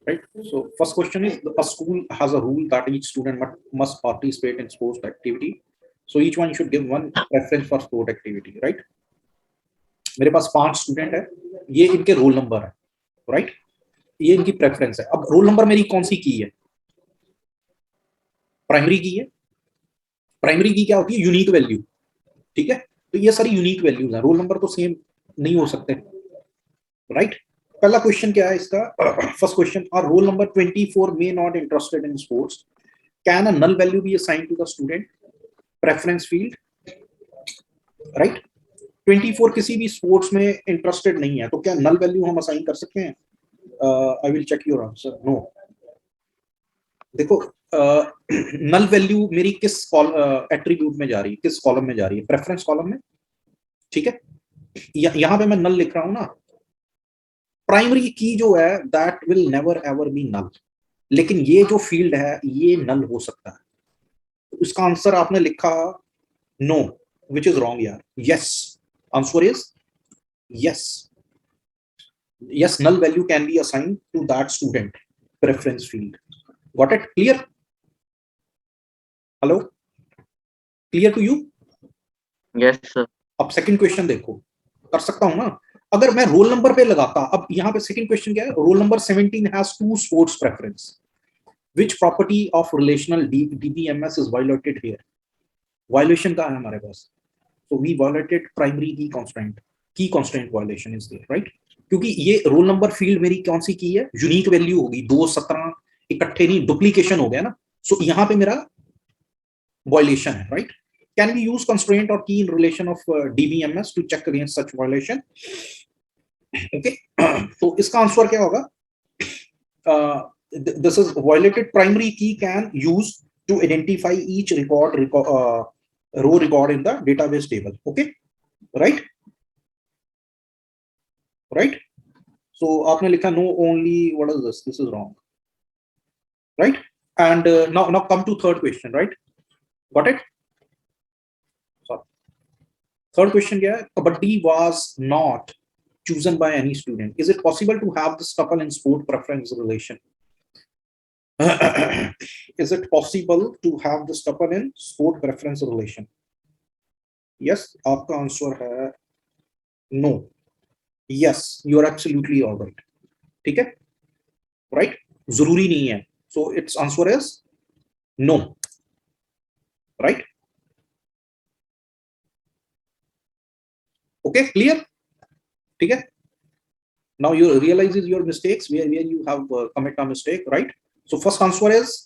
right? So first question is, a school has a rule that each student must participate in sports activity. So each one should give one preference for sport activity, right? मेरे पास 5 student है, ये इनके roll number है, right? ये इनकी preference है. अब roll number मेरी कौन सी की है? प्राइमरी की है. प्राइमरी की क्या होती है? Unique value. ठीक है, तो ये सारी यूनिक वैल्यूज हैं, रोल नंबर तो सेम नहीं हो सकते, राइट? पहला क्वेश्चन क्या है इसका? First question, are roll number 24 may not interested in sports, can a null value be assigned to the student preference field, right? 24 किसी भी स्पोर्ट्स में इंटरेस्टेड नहीं है, तो क्या नल वैल्यू हम असाइन कर सकते हैं? I will check your answer. No. देखो, नल वैल्यू मेरी किस एट्रीब्यूट में जा रही है, किस कॉलम में जा रही है? प्रेफरेंस कॉलम में. ठीक है, यहां पे मैं नल लिख रहा हूं ना. प्राइमरी की जो है that will never ever be null, लेकिन ये जो फील्ड है ये नल हो सकता है. तो इसका आंसर आपने लिखा नो, विच इज रॉन्ग यार. Yes, answer is yes. Yes, null value can be assigned to that student preference field. Got it? Clear? Hello? Clear to you? Yes sir. अब सेकंड क्वेश्चन देखो, कर सकता हूं ना. अगर मैं रोल नंबर पे लगाता, अब यहाँ पे सेकंड क्वेश्चन क्या है? Roll number 17 has two sports preference. Which property of relational DBMS is violated here? Violation का है हमारे पास. So we violated primary key constraint. Key constraint violation is there, right? क्योंकि ये रोल नंबर फील्ड मेरी कौन सी की है? यूनिक वैल्यू होगी. 2 17 इकट्ठे नहीं, डुप्लीकेशन हो गया ना. सो यहाँ पे मेरा वायलेशन है, right? Can we use constraint और key in relation of DBMS to check against such violation? Okay, तो इसका आंसर क्या होगा? This is violated primary key can use to identify each record row record in the database table. Okay, right? Right. So आपने लिखा no only, what is this? This is wrong, right? And now come to third question, right? Got it? Sorry. Third question क्या है? Kabaddi was not chosen by any student. Is it possible to have this tuple in sport preference relation? Is it possible to have this tuple in sport preference relation? Yes, आपका answer है no. Yes, you are absolutely all right. ठीक है, right? जरूरी नहीं है. So its answer is no, right? Okay, clear? ठीक है. Now you realizes your mistakes where you have commit a mistake, right? So first answer is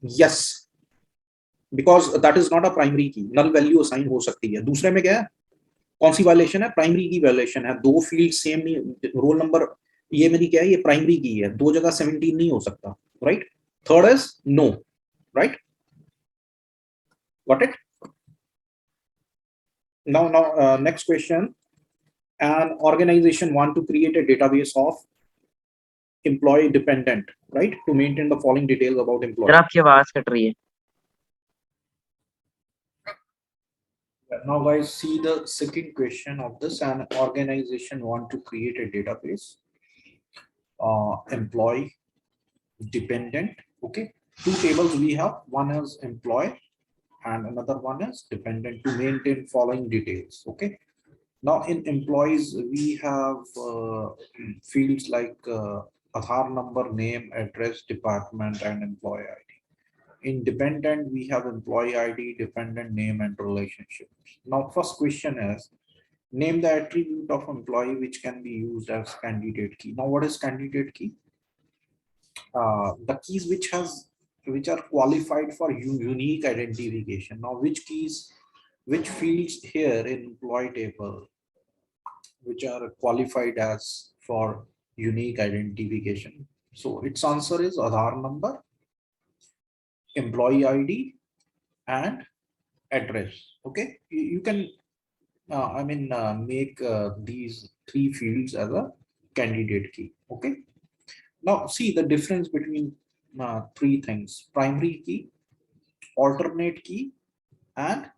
yes, because that is not a primary key. Null value assign हो सकती है. दूसरे में क्या है? कौन सी वायलेशन है? प्राइमरी की वायलेशन है. दो फील्ड सेम नहीं, रोल नंबर ये मेरी क्या है? ये प्राइमरी की है. दो जगह 17 नहीं हो सकता, right? Third is no, right? Got it? Now next question. An organization want to create a database of employee dependent, right, to maintain the following details about employee. Sir आपकी आवाज cut रही है. Now guys, see the second question of this. An organization want to create a database, employee dependent. Okay, two tables we have. One is employee and another one is dependent, to maintain following details. Okay, now in employees we have fields like Aadhaar number, name, address, department, and employee ID. In dependent, we have employee ID, dependent name, and relationships. Now, first question is, name the attribute of employee which can be used as candidate key. Now, what is candidate key? The keys which are qualified for unique identification. Now, which keys, which fields here in employee table which are qualified as for unique identification? So its answer is Aadhaar number, employee ID, and address. Okay, you can make these three fields as a candidate key. Okay, now see the difference between three things: primary key, alternate key, and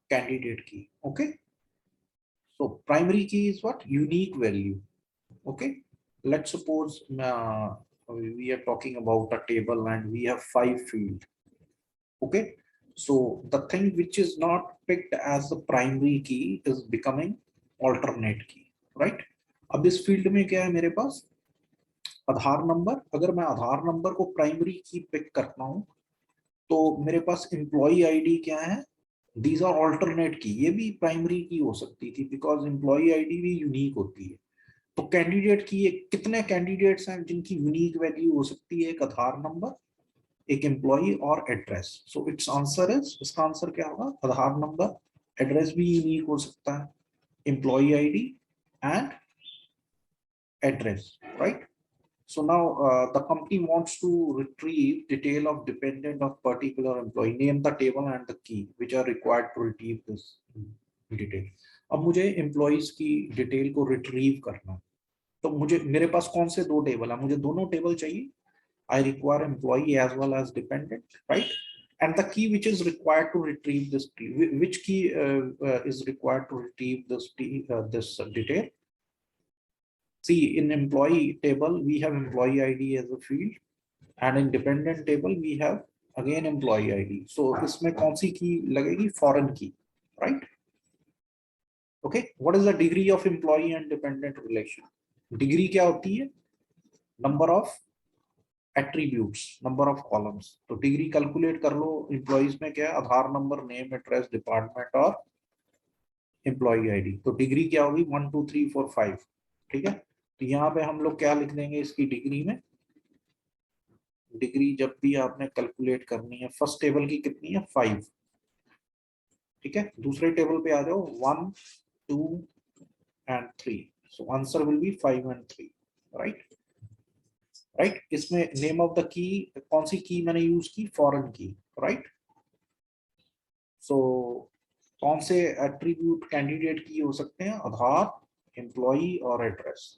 candidate key. Okay, so primary key is what? Unique value. Okay, let's suppose we are talking about a table and we have 5 fields. Okay, so the thing which is not picked as the primary key is becoming alternate key, right? अब इस field में क्या है मेरे पास आधार number. अगर मैं आधार number को primary की पिक करता हूं तो मेरे पास एम्प्लॉय आईडी क्या है, दीज आर ऑल्टरनेट की. ये भी प्राइमरी की हो सकती थी बिकॉज एम्प्लॉय आईडी भी यूनिक होती है. तो कैंडिडेट की कितने कैंडिडेट्स हैं जिनकी यूनिक वैल्यू हो सकती है, एक आधार नंबर, एक एम्प्लॉय और address. So it's answer is, इसका आंसर क्या होगा, आधार नंबर, एड्रेस भी यूनिक हो सकता है, employ ID and address, right? So now the company wants to retrieve detail of dependent of particular employee. Name the table and the key which are required to retrieve this detail. अब मुझे employees की detail को retrieve करना है. तो मुझे मेरे पास कौन से दो टेबल है, मुझे दोनों टेबल चाहिए. I require employee as well as dependent, right? And the key which is required to retrieve this key, which key is required to retrieve this detail? See, in employee table, we have employee ID as a field, and in dependent table, we have again employee ID. So, इसमें कौन सी key लगेगी? Foreign key, right? Okay. What is the degree of employee and dependent relation? Degree क्या होती है? Number of attributes, number of columns. तो degree calculate कर लो. Employees में क्या है? आधार number, name, address, department और employee ID. तो degree क्या होगी? 1 2 3 4 5. ठीक है. तो यहाँ पे हम लोग क्या लिख देंगे इसकी डिग्री में? डिग्री जब भी आपने कैलकुलेट करनी है, फर्स्ट टेबल की कितनी है? 5. ठीक है. दूसरे टेबल पे आ जाओ, 1 2 and 3. So answer will be 5 and 3, right? Right. इसमें नेम ऑफ द की, कौन सी की मैंने यूज की? फॉरेन की, राइट? सो कौन से एट्रीब्यूट कैंडिडेट की हो सकते हैं? आधार, एम्प्लॉई और एड्रेस.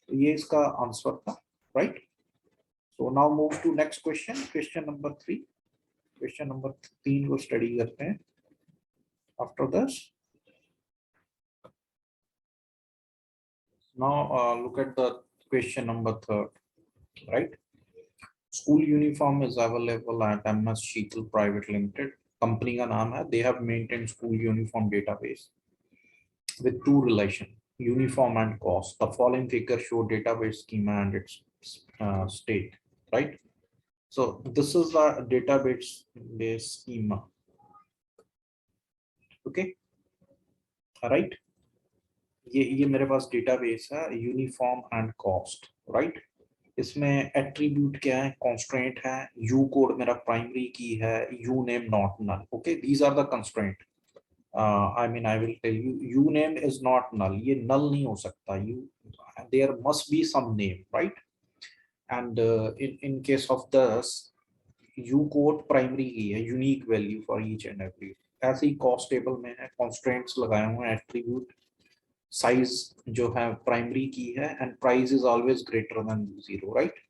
तो ये इसका आंसर था, right? So now move to next question, question number 3. Question number 3 को स्टडी करते हैं. After this now look at the question number 3, right? School uniform is available at MS Sheetal private limited. Company का नाम है. They have maintained school uniform database with two relation, uniform and cost. The following figure show database schema and its state, right? So this is the database base schema. Okay, right? ये मेरे पास database है, uniform and cost, right? इसमें attribute क्या है? Constraint है. U code मेरा primary key है. U name not null. Okay, these are the constraint. I mean, I will tell you, U name is not null. ये null नहीं हो सकता. There must be some name, right? And in case of this, U code primary key है, unique value for each and every. ऐसे ही cost table में है, constraints लगाए हुए हैं, attribute, size जो है primary key है, and price is always greater than 0, right?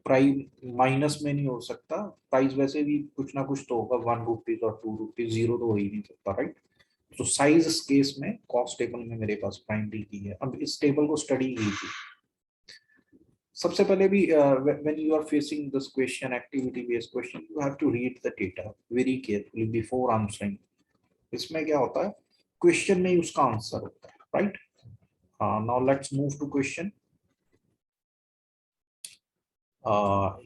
Price minus में नहीं हो सकता. प्राइस वैसे भी कुछ ना कुछ तो होगा, 1 रुपीज और 2 रुपीज, 0 तो हो ही नहीं सकता, राइट? तो साइज इस केस में कॉस्ट टेबल में मेरे पास प्राइमरी की है. अब इस टेबल को स्टडी कीजिए. सबसे पहले भी when you are facing this question, activity based question, you have to read the data very carefully before answering. इसमें क्या होता है? क्वेश्चन में ही उसका आंसर होता है, right? Now let's move to question.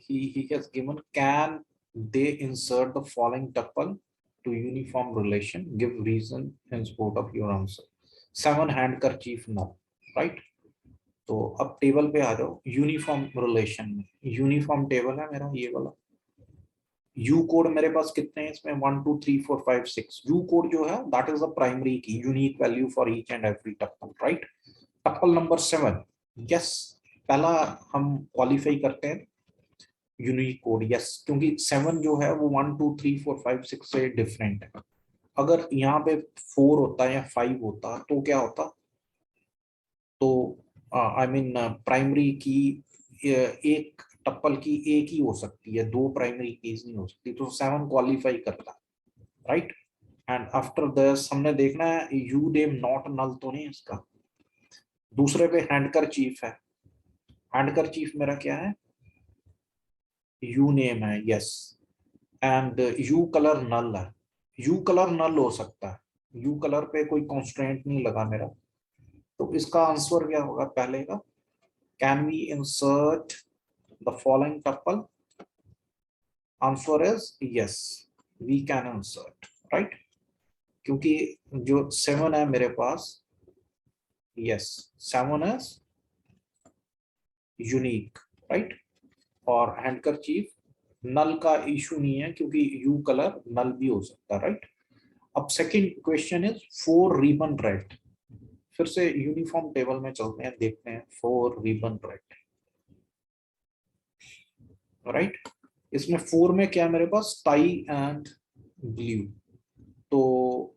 He has given, can they insert the following tuple to uniform relation? Give reason in support of your answer. 7 handkerchief null, right? तो अब टेबल पे आ जाओ. Uniform relation में uniform table है मेरा ये वाला. You code मेरे पास कितने हैं इसमें? 1 2 3 4 5 6. यू कोड जो है दैट इज द प्राइमरी की, unique value for each and every tuple, right? Tuple number 7, yes. पहला हम क्वालिफाई करते हैं यूनिक कोड, यस, क्योंकि 7 जो है वो 1 2 3 4 5 6 से डिफरेंट है. अगर यहाँ पे 4 होता या 5 होता तो क्या होता? तो आई मीन प्राइमरी की एक टप्पल की एक ही हो सकती है, 2 प्राइमरी कीज नहीं हो सकती. तो 7 क्वालिफाई करता, राइट? एंड आफ्टर दिस हमने देखना है यू नेम नॉट नल तो नहीं. इसका दूसरे पे हैंडकर चीफ है. हैंडकर चीफ मेरा क्या है? यू नेम है, यस, एंड यू कलर नल है। यू कलर नल हो सकता है, यू कलर पे कोई कॉन्स्ट्रेंट नहीं लगा मेरा, तो इसका आंसर क्या होगा पहले का? Can we insert the following tuple? Answer is yes, we can insert, right, क्योंकि जो 7 है मेरे पास, यस 7 इज यूनिक, राइट, और हैंडकरचीफ नल का इशू नहीं है क्योंकि यू कलर नल भी हो सकता है, राइट। अब second question is 4 ribbon red. फिर से यूनिफॉर्म टेबल में चलते हैं, देखते हैं 4 रिबन रेड, राइट। इसमें 4 में क्या मेरे पास? Tie and blue. तो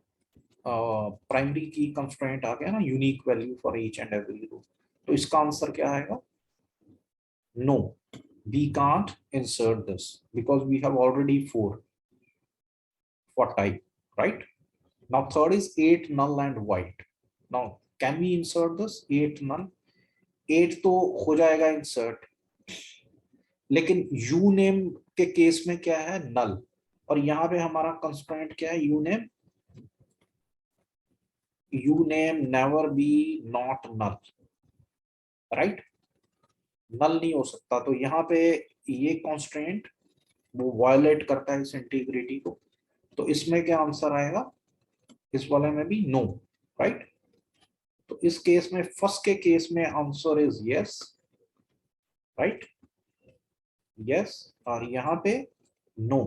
प्राइमरी की कंस्ट्रेंट आ गया ना, unique value for each and every row. तो इसका आंसर क्या आएगा? No, we can't insert this because we have already 4 for type, right? Now third is 8 null and white. Now can we insert this 8 null? 8 तो हो जाएगा insert, लेकिन you name के case में क्या है? नल, और यहाँ पे हमारा कंस्ट्रेंट क्या है? U name, U name never be not null, right, null नहीं हो सकता। तो यहाँ पे ये कंस्ट्रेंट वो वायलेट करता है इस इंटीग्रिटी को, तो इसमें क्या आंसर आएगा? इस वाले में भी नो, राइट। तो इस केस में, फर्स्ट के केस में answer is yes, right, yes, और यहाँ पे नो,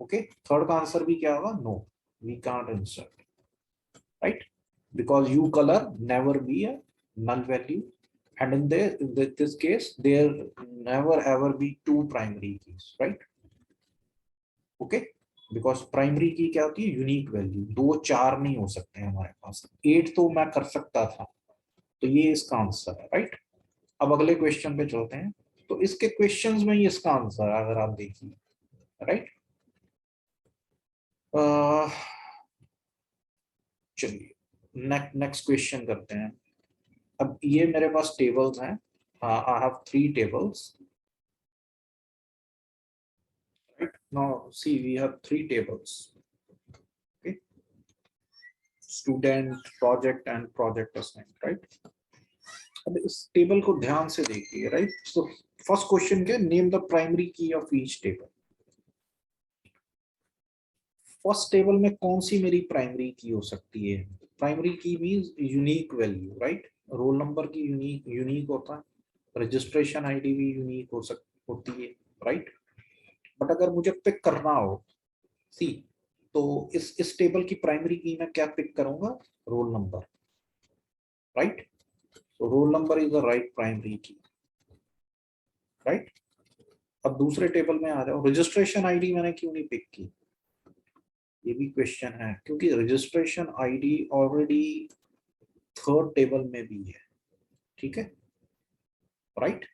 ओके। थर्ड का आंसर भी क्या होगा? No, we can't insert, right, because you colour never be a null value, and in this case there never ever be 2 primary keys, right? Okay, because primary की क्या होती है? Unique value, 2 4 नहीं हो सकते हैं हमारे पास, 8 तो मैं कर सकता था, तो ये इसका आंसर है, राइट। अब अगले क्वेश्चन पे चलते हैं। तो इसके क्वेश्चंस में ही इसका आंसर है, अगर आप देखिए, राइट। चलिए नेक्स्ट क्वेश्चन करते हैं। अब ये मेरे पास टेबल्स हैं, I have 3 tables, right? Now see, we have 3 tables, okay? Student, project and project assigned, right? अब इस टेबल को ध्यान से देखिए, राइट। सो फर्स्ट क्वेश्चन क्या? Name the primary key of each table. First table में कौन सी मेरी प्राइमरी की हो सकती है? प्राइमरी की means unique value, right. Roll number की यूनिक होता है, रजिस्ट्रेशन आईडी भी यूनिक होती है, राइट। बट अगर मुझे पिक करना हो, सी, तो इस टेबल की प्राइमरी की मैं क्या पिक करूंगा? Roll number, right. तो roll number is the right primary key, right. अब दूसरे टेबल में आ जाओ, रजिस्ट्रेशन आईडी मैंने क्यों नहीं पिक की? ये भी क्वेश्चन है, क्योंकि registration ID already third table में भी है, ठीक है, राइट।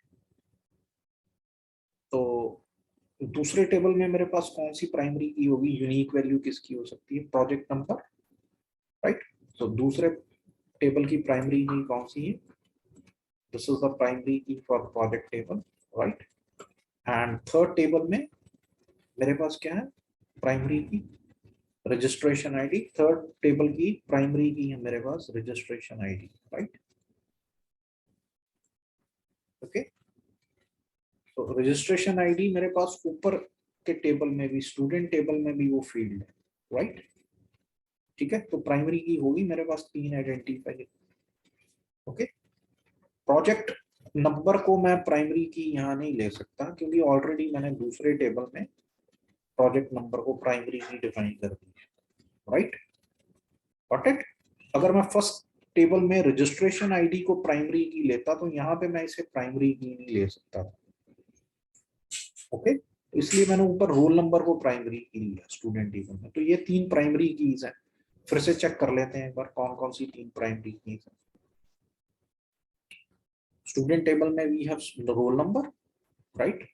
तो दूसरे टेबल में मेरे पास कौन सी प्राइमरी की होगी? यूनिक वैल्यू किसकी हो सकती है? Project number, right. तो दूसरे टेबल की प्राइमरी की कौन सी है? दिस इज द प्राइमरी की for project table, right. And third table में मेरे पास क्या है? प्राइमरी की रजिस्ट्रेशन आईडी। थर्ड टेबल की प्राइमरी की है मेरे पास रजिस्ट्रेशन आईडी, राइट, ओके। तो रजिस्ट्रेशन आईडी मेरे पास ऊपर के टेबल में भी, स्टूडेंट टेबल में भी वो फील्ड है, राइट, ठीक है। तो प्राइमरी की होगी मेरे पास 3 आइडेंटिफाई, ओके। प्रोजेक्ट नंबर को मैं प्राइमरी की यहाँ नहीं ले सकता क्योंकि ऑलरेडी मैंने दूसरे टेबल में प्रोजेक्ट नंबर को प्राइमरी की डिफाइन कर दी है, राइट, गॉट इट। अगर मैं फर्स्ट टेबल में रजिस्ट्रेशन आईडी को प्राइमरी की लेता तो यहाँ पे मैं इसे प्राइमरी की नहीं ले सकता, ओके। इसलिए मैंने ऊपर रोल नंबर को प्राइमरी की लिया स्टूडेंट टेबल में। तो ये 3 प्राइमरी कीज हैं। फिर से चेक कर लेते हैं एक बार कौन कौन सी 3 प्राइमरी कीज हैं। स्टूडेंट टेबल में we have roll number, right.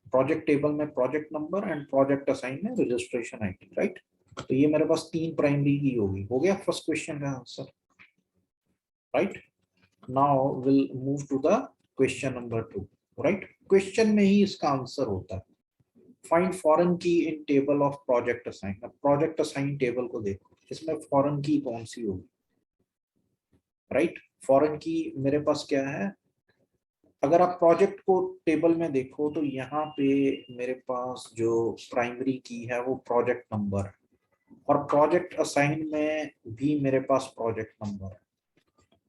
Project table में project number and project assign में रजिस्ट्रेशन आईडी, राइट। तो ये मेरे पास 3 प्राइमरी की होगी। हो गया फर्स्ट क्वेश्चन का answer, right. Now will move to the question number 2। Right. Question में ही इसका आंसर होता है। Find foreign key in table of project assign. अब प्रोजेक्ट असाइन टेबल को देखो, इसमें फॉरेन की कौन सी होगी, राइट। फॉरेन की मेरे पास क्या है, अगर आप प्रोजेक्ट को टेबल में देखो तो यहाँ पे मेरे पास जो प्राइमरी की है वो प्रोजेक्ट नंबर है, और प्रोजेक्ट असाइन में भी मेरे पास प्रोजेक्ट नंबर है।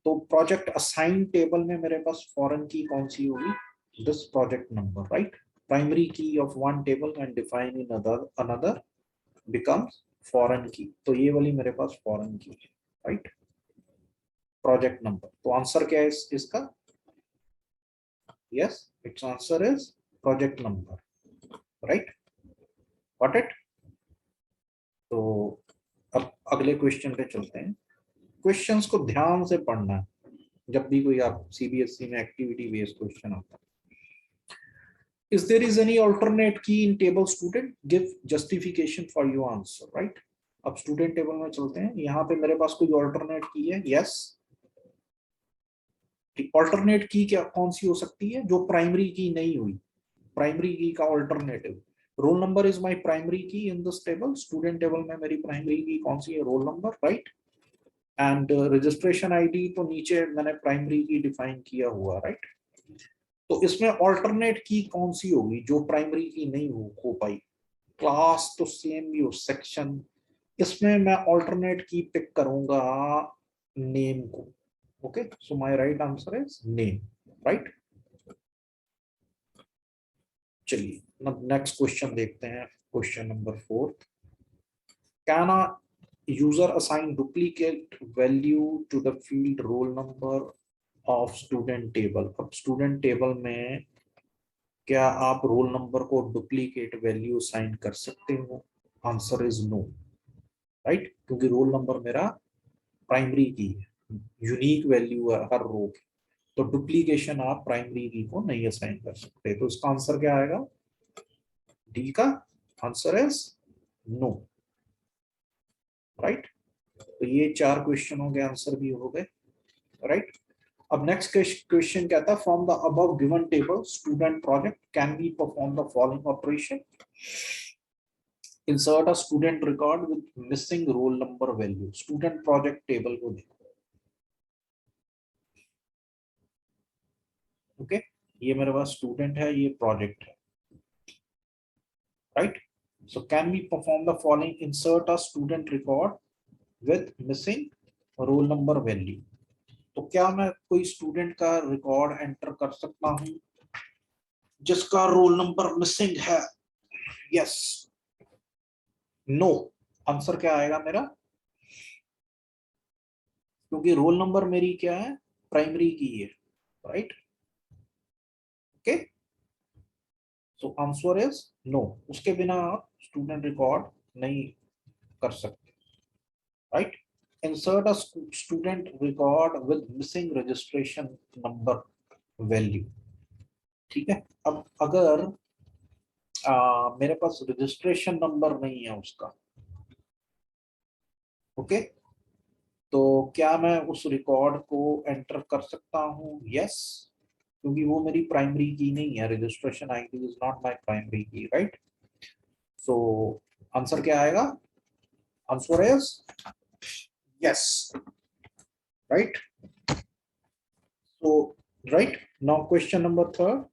तो प्रोजेक्ट असाइन टेबल में मेरे पास फॉरेन की कौन सी होगी, this project number, right. Primary key of one table and define in another becomes foreign key, तो ये वाली मेरे पास फॉरेन की है, राइट। प्रोजेक्ट नंबर, तो आंसर क्या है इसका, yes it's answer is project number, right. Got it. तो अब अगले क्वेश्चन पे चलते हैं। क्वेश्चंस को ध्यान से पढ़ना है जब भी कोई आप सीबीएसई में एक्टिविटी बेस्ड क्वेश्चन आता है। If there is any alternate key in table, student give justification for your answer, right? अब स्टूडेंट टेबल में चलते हैं, यहाँ पे मेरे पास कोई ऑल्टरनेट की है, यस। ऑल्टरनेट की क्या कौन सी हो सकती है, जो प्राइमरी की नहीं हुई, प्राइमरी की का alternative. Roll number is my primary key in this table, student table में मेरी प्राइमरी की कौन सी है, roll number, right. And registration ID तो नीचे मैंने प्राइमरी की डिफाइन किया हुआ, राइट। तो इसमें ऑल्टरनेट की कौन सी होगी जो प्राइमरी की नहीं हो पाई। क्लास तो सेम ही हो, सेक्शन, इसमें मैं ऑल्टरनेट की पिक करूंगा नेम को। Okay, so my right answer is name, right. चलिए नेक्स्ट क्वेश्चन देखते हैं, question number 4। Can a user assign duplicate value to the field roll number of student table. अब स्टूडेंट टेबल में क्या आप रोल नंबर को duplicate value assign कर सकते हो, आंसर इज नो, राइट। क्योंकि रोल नंबर मेरा प्राइमरी की है, यूनिक वैल्यू है हर रो की, तो डुप्लीकेशन आप प्राइमरी की को नहीं असाइन कर सकते। तो इसका आंसर क्या आएगा, डी का आंसर इज नो, राइट। तो ये 4 क्वेश्चनों के आंसर भी हो गए, राइट। अब नेक्स्ट क्वेश्चन क्या था, from the above given table student project can be perform the following operation. Insert a student record with missing roll number value. Student project table को देखो, ओके, ये मेरे पास स्टूडेंट है, ये प्रोजेक्ट है, right. So can be perform the following, insert a student record with missing roll number value. तो क्या मैं कोई स्टूडेंट का रिकॉर्ड एंटर कर सकता हूं जिसका रोल नंबर मिसिंग है, यस, नो, आंसर क्या आएगा मेरा, क्योंकि रोल नंबर मेरी क्या है, प्राइमरी की है, right. Okay, so answer is no, उसके बिना आप स्टूडेंट रिकॉर्ड नहीं कर सकते, right. Insert a student record with missing registration number value, ठीक है। अब अगर मेरे पास रजिस्ट्रेशन नंबर नहीं है उसका, ओके, तो क्या मैं उस रिकॉर्ड को एंटर कर सकता हूँ, यस, क्योंकि वो मेरी प्राइमरी की नहीं है, registration ID is not my primary key, right. So answer क्या आएगा, answer is yes, right. So right, now question number 3,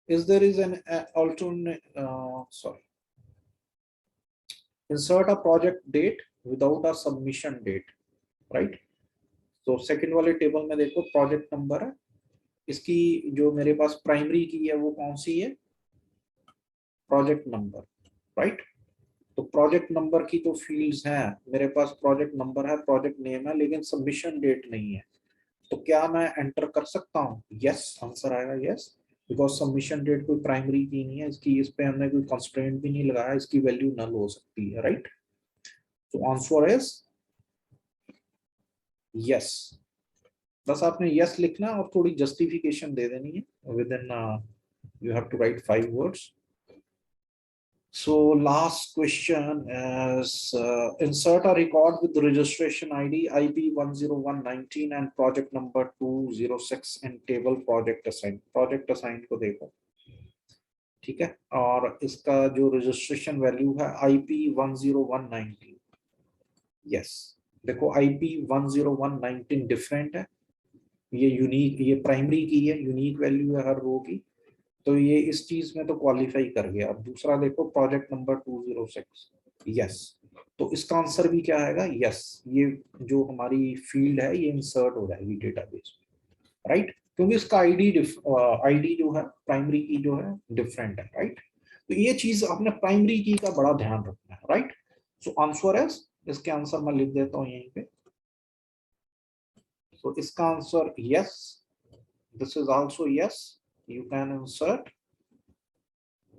is there is an alternate sorry, insert a project date without a submission date, right। तो second वाले table में देखो project number है, इसकी जो मेरे पास प्राइमरी की है वो कौन सी है, प्रोजेक्ट नंबर, राइट। तो प्रोजेक्ट नंबर की तो फील्ड्स हैं मेरे पास, प्रोजेक्ट नंबर है, प्रोजेक्ट नेम है, लेकिन सबमिशन डेट नहीं है। तो क्या मैं एंटर कर सकता हूँ, यस, आंसर आएगा यस, बिकॉज सबमिशन डेट कोई प्राइमरी की नहीं है, इसकी इस पे हमने कोई कंस्ट्रेंट भी नहीं लगाया, इसकी वैल्यू नल हो सकती है, राइट। तो आंसर इज यस। बस आपने यस लिखना और थोड़ी जस्टिफिकेशन दे देनी है with in, you have to write 5 words, So last question is insert a record with the registration ID IP 10119 and project number 206 in table project assigned. Project assigned को देखो, ठीक है, और इसका जो रजिस्ट्रेशन वैल्यू है IP 10119. यस, देखो IP 10119 different है, ये यूनिक, ये प्राइमरी की है, यूनिक वैल्यू है हर रो की, तो ये इस चीज में तो क्वालिफाई कर गया. अब दूसरा देखो प्रोजेक्ट नंबर 206. यस, तो इसका आंसर भी क्या आएगा? यस, ये जो हमारी फील्ड है ये इंसर्ट हो जाएगी डेटाबेस में, राइट, क्योंकि इसका आईडी जो है प्राइमरी की जो है डिफरेंट है, राइट. तो ये चीज आपने प्राइमरी की का बड़ा ध्यान रखना है, राइट. सो आंसर है, इसके आंसर मैं लिख देता हूँ यहीं पे. So इसका answer yes, this is also yes, you can insert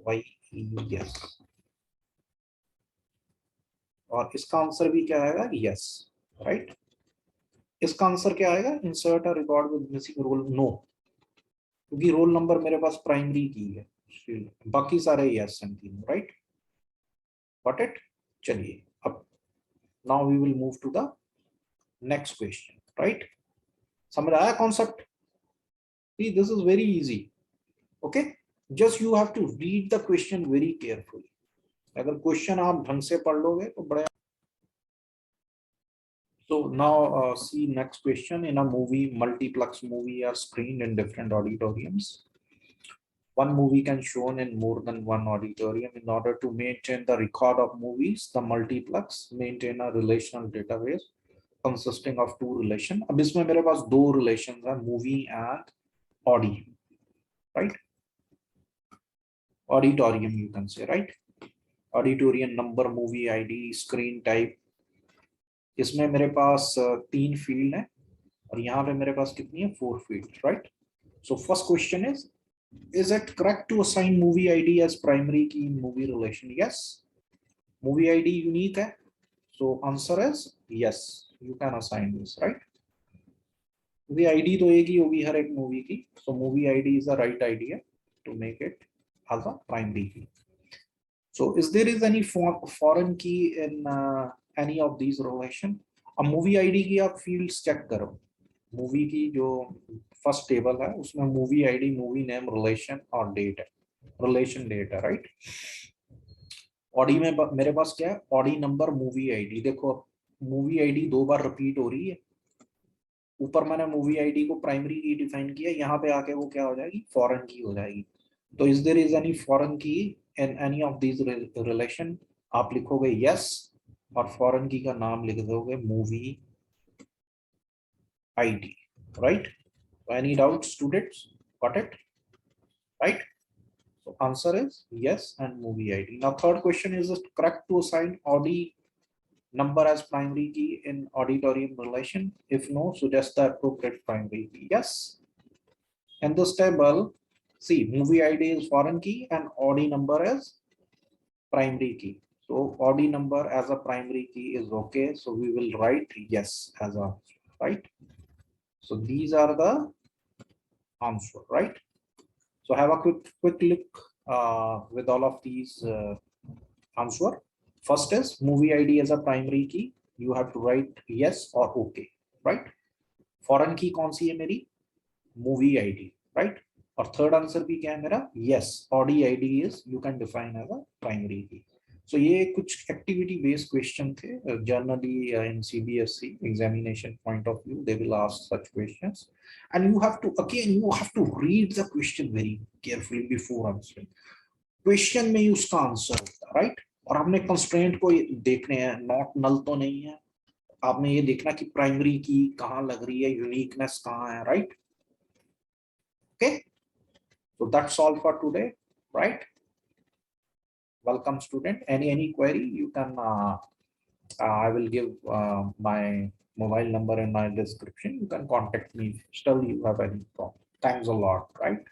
y yes, और इसका आंसर भी क्या आएगा? yes, right. इसका आंसर क्या आएगा? insert a record with missing roll, no, क्योंकि रोल नंबर मेरे पास प्राइमरी की है, बाकी सारे yes हैं तीनों, right. Got it? चलिए अब now we will move to the next question, right. समझ आया concept? See, this is very easy. Okay, just you have to read the question very carefully. अगर क्वेश्चन आप ढंग से पढ़ लोगे तो बड़ा. So now see next question. In a movie, multiplex movie are screened in different auditoriums. One movie can shown in more than one auditorium. In order to maintain the record of movies, the multiplex maintain a relational database consisting of two relation. अब इसमें मेरे पास दो relations हैं, movie and audi, right? Auditorium you can say, right? Auditorium number, movie ID, screen type. इसमें मेरे पास तीन field है और यहाँ पे मेरे पास कितनी है? 4 field, right. So first question is it correct to assign movie ID as primary key in movie relation? Yes, movie ID unique है, so answer is yes, you can assign this, right. movie ID तो एक ही होगी हर एक movie की, so movie ID is the right idea to make it as a primary key. So is there is any foreign key in any of these relation? अब movie ID की आप fields check करो, movie की जो first table है उसमें movie ID, movie name, relation और date है, रिलेशन डेट है, राइट. ऑडी में मेरे पास क्या है? Audi number, movie ID. देखो मूवी आईडी दो बार रिपीट हो रही है, ऊपर मैंने मूवी आईडी को प्राइमरी की डिफाइन किया, यहाँ पे आके वो क्या हो जाएगी? फॉरेन की हो जाएगी. तो is there is any foreign key in any of these relation? आप लिखोगे यस और फॉरेन की का नाम लिख दोगे movie ID, right. Any doubts, students? Got it? Right. So answer is yes and movie ID. Now third question, is it correct to assign audi number as primary key in auditorium relation? If no, suggest the appropriate primary key. Yes. In this table, see, movie ID is foreign key and audi number is primary key. So audi number as a primary key is okay. So we will write yes as a, right. So these are the answer, right. So have a quick look with all of these answer. First is movie ID as a primary key. You have to write yes or okay, right. Foreign key कौन सी है मेरी? movie ID, right. और third answer भी क्या है मेरा? yes, audi ID is you can define as a primary key. So ये कुछ activity based question थे. Generally in CBSE examination point of view they will ask such questions and you have to read the question very carefully before answering. Question में ही उसका answer होता है, right. और आपने constraint को देखने हैं, नॉट नल तो नहीं है, आपने ये देखना कि प्राइमरी की कहाँ लग रही है, यूनिकनेस कहाँ है, right. Okay, so that's all for today, right. Welcome student. Any query you can I will give my mobile number in my description. You can contact me if still you have any problem. Thanks a lot, right.